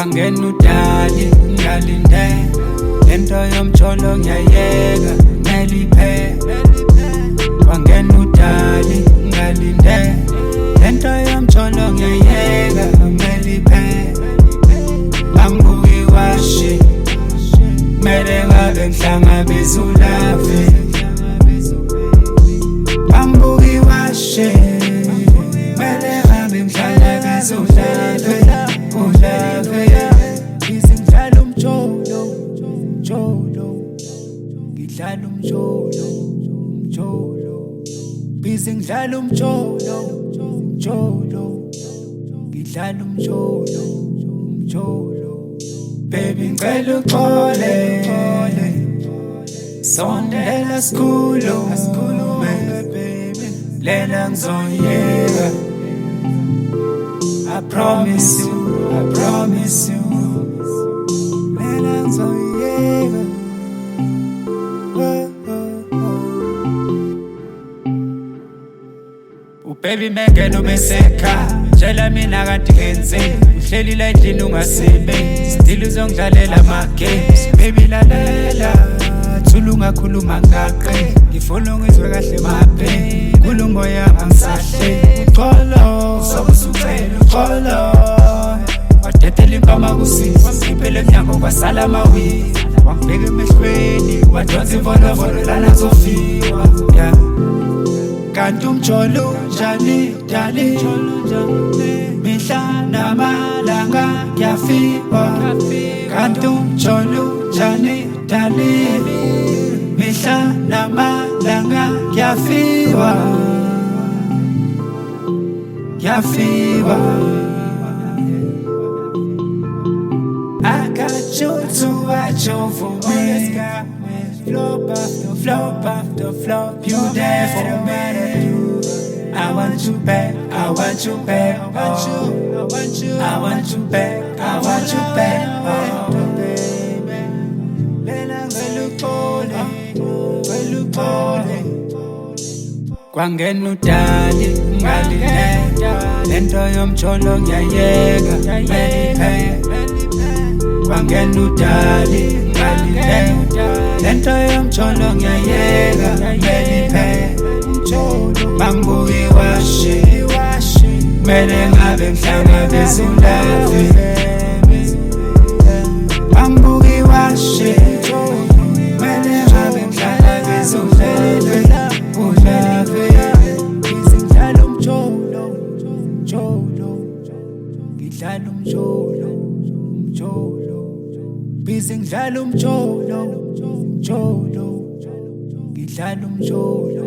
kwangena udali ngalinde lento yomjolo ngiyayeka neliphele kwangena udali ngalinde lento yomjolo ngiyayeka neliphele bangibuki washi kumele ngabe ngihlangabeza ulave bangibuki washi kumele ngabe ngihlangabeza ulave ngidlala umjolo ngidlala umjolo busy ngidlala umjolo ngidlala umjolo baby ngicela uxole sondela sikhulume lena ngizoyeka I promise you lena ngizoyeka baby mengeno beseka tshela mina kanti ngenzeni uhleli la endlini ungasebenzi still uzongidlalela ama-games baby lalela thula ungakhuluma ngaqe ngifuna ngizwe kahle mapheni nkulumo yami angisahleli uxolo usobe usucela uxolo wadedela impama kusiza ngiphelele emnyango kwasala amawili wangibeka emehlweni wadonsa imfolovolo lana kuzofiwa yeah. Kanti umjolo unjani dali mihla namalanga ngiyafikwa kanti umjolo unjani dali mihla namalanga ngiyafikwa I got you to watch over me. Flop after flop, you there for me. I want you back, I want you back, I want you back, I want you back, oh baby. Lena ngelukole, kwangena udali ngalinde lento yomjolo ngiyayeka neliphele kwangena udali ngalinde lento yomjolo ngiyayeka neliphele bangibuki washi kumele ngabe ngihlangabeza ulave bangibuki washi kumele ngabe ngihlangabeza ulave ngidlala umjolo ngidlala umjolo busy ngidlala umjolo ngidlala umjolo